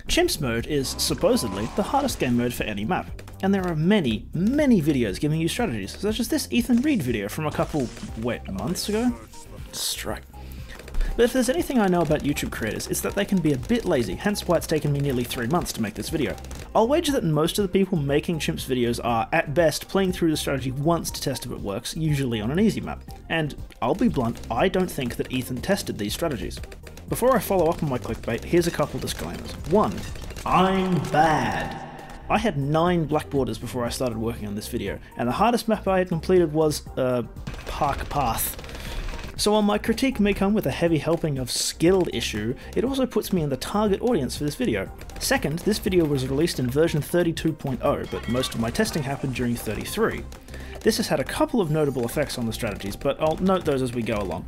Chimps mode is, supposedly, the hardest game mode for any map, and there are many, many videos giving you strategies, such as this Ethan Reed video from a couple, months ago? Strike. But if there's anything I know about YouTube creators, it's that they can be a bit lazy, hence why it's taken me nearly 3 months to make this video. I'll wager that most of the people making Chimps videos are, at best, playing through the strategy once to test if it works, usually on an easy map. And, I'll be blunt, I don't think that Ethan tested these strategies. Before I follow up on my clickbait, here's a couple disclaimers. 1. I'm bad. I had 9 black borders before I started working on this video, and the hardest map I had completed was, Park Path. So while my critique may come with a heavy helping of skill issue, it also puts me in the target audience for this video. Second, this video was released in version 32.0, but most of my testing happened during 33. This has had a couple of notable effects on the strategies, but I'll note those as we go along.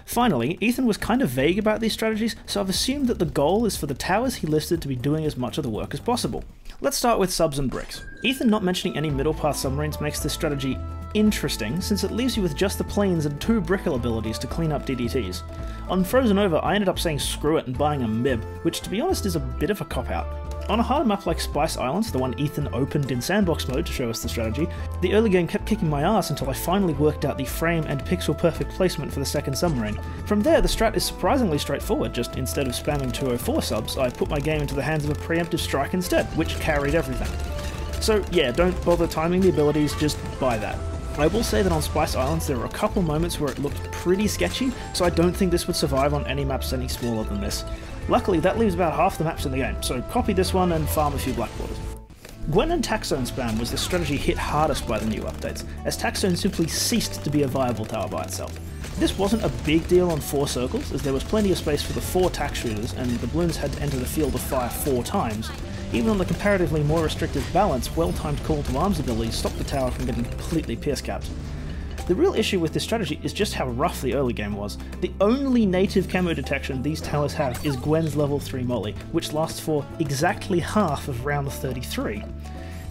Finally, Ethan was kind of vague about these strategies, so I've assumed that the goal is for the towers he listed to be doing as much of the work as possible. Let's start with subs and bricks. Ethan not mentioning any middle path submarines makes this strategy interesting, since it leaves you with just the planes and 2 brickle abilities to clean up DDTs. On Frozen Over, I ended up saying screw it and buying a MIB, which to be honest is a bit of a cop-out. On a harder map like Spice Islands, the one Ethan opened in sandbox mode to show us the strategy, the early game kept kicking my ass until I finally worked out the frame and pixel perfect placement for the second submarine. From there, the strat is surprisingly straightforward, just instead of spamming 204 subs, I put my game into the hands of a preemptive strike instead, which carried everything. So yeah, don't bother timing the abilities, just buy that. I will say that on Spice Islands there were a couple moments where it looked pretty sketchy, so I don't think this would survive on any maps any smaller than this. Luckily, that leaves about half the maps in the game, so copy this one and farm a few black borders. Gwen and Tax Zone spam was the strategy hit hardest by the new updates, as Tax Zone simply ceased to be a viable tower by itself. This wasn't a big deal on 4 circles, as there was plenty of space for the 4 tax shooters, and the balloons had to enter the field of fire 4 times. Even on the comparatively more restrictive balance, well-timed call to arms abilities stopped the tower from getting completely pierce capped. The real issue with this strategy is just how rough the early game was. The only native camo detection these towers have is Gwen's level 3 molly, which lasts for exactly half of round 33.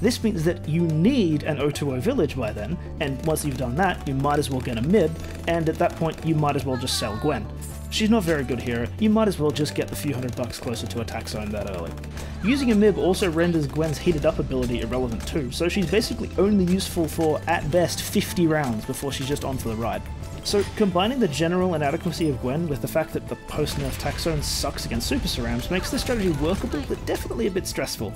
This means that you need an 020 village by then, and once you've done that, you might as well get a MIB, and at that point you might as well just sell Gwen. She's not very good here, you might as well just get the few $100 closer to a tax zone that early. Using a MIB also renders Gwen's heated up ability irrelevant too, so she's basically only useful for, at best, 50 rounds before she's just on for the ride. So combining the general inadequacy of Gwen with the fact that the post-nerf tax zone sucks against super cerams makes the strategy workable but definitely a bit stressful.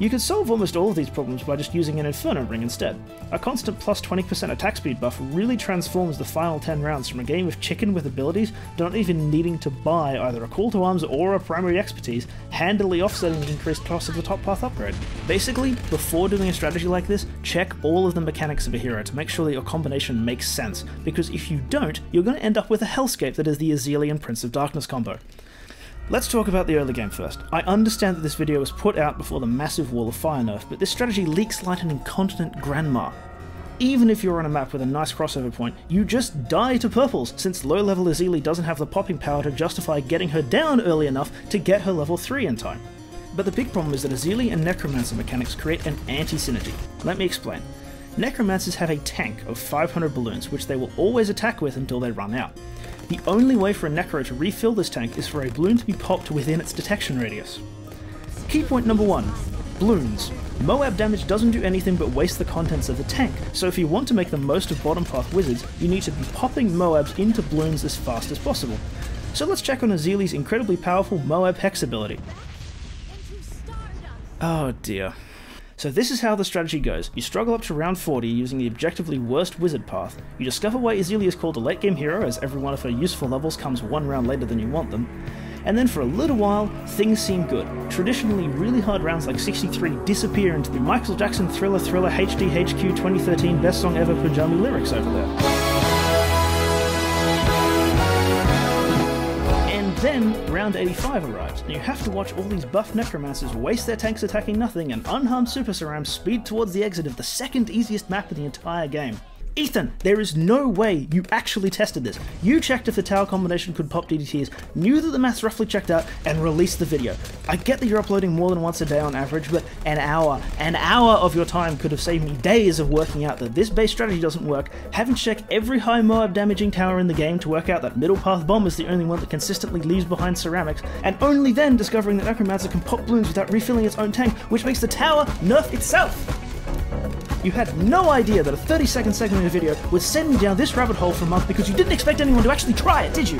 You could solve almost all of these problems by just using an Inferno Ring instead. A constant plus 20% attack speed buff really transforms the final 10 rounds from a game of chicken with abilities, not even needing to buy either a call to arms or a primary expertise, handily offsetting the increased cost of the top path upgrade. Basically, before doing a strategy like this, check all of the mechanics of a hero to make sure that your combination makes sense, because if you don't, you're going to end up with a hellscape that is the Azili and Prince of Darkness combo. Let's talk about the early game first. I understand that this video was put out before the massive Wall of Fire nerf, but this strategy leaks like an incontinent grandma. Even if you're on a map with a nice crossover point, you just die to purples, since low-level Azili doesn't have the popping power to justify getting her down early enough to get her level 3 in time. But the big problem is that Azili and Necromancer mechanics create an anti-synergy. Let me explain. Necromancers have a tank of 500 balloons, which they will always attack with until they run out. The only way for a Necro to refill this tank is for a balloon to be popped within its detection radius. Key point number 1. Balloons. Moab damage doesn't do anything but waste the contents of the tank, so if you want to make the most of bottom path wizards, you need to be popping Moabs into balloons as fast as possible. So let's check on Azili's incredibly powerful Moab Hex ability. Oh dear. So this is how the strategy goes. You struggle up to round 40 using the objectively worst wizard path. You discover why Azili is called a late game hero, as every one of her useful levels comes 1 round later than you want them. And then for a little while, things seem good. Traditionally really hard rounds like 63 disappear into the Michael Jackson Thriller HDHQ 2013 Best Song Ever Punjabi lyrics over there. Then, round 85 arrives, and you have to watch all these buff necromancers waste their tanks attacking nothing and unharmed super cerams speed towards the exit of the second easiest map in the entire game. Ethan, there is no way you actually tested this. You checked if the tower combination could pop DDTs, knew that the maths roughly checked out, and released the video. I get that you're uploading more than once a day on average, but an hour of your time could have saved me days of working out that this base strategy doesn't work, having to check every high Moab damaging tower in the game to work out that middle path bomb is the only one that consistently leaves behind ceramics, and only then discovering that Necromancer can pop balloons without refilling its own tank, which makes the tower nerf itself. You had no idea that a 30-second segment of video would send you down this rabbit hole for a month because you didn't expect anyone to actually try it, did you?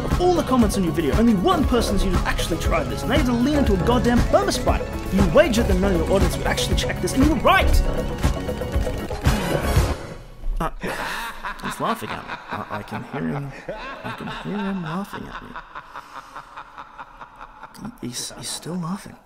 Of all the comments on your video, only one person seemed to have actually tried this, and they had to lean into a goddamn permaspike. You wagered that none of your audience would actually check this, and you were right! He's laughing at me. I can hear him. I can hear him laughing at me. He's still laughing.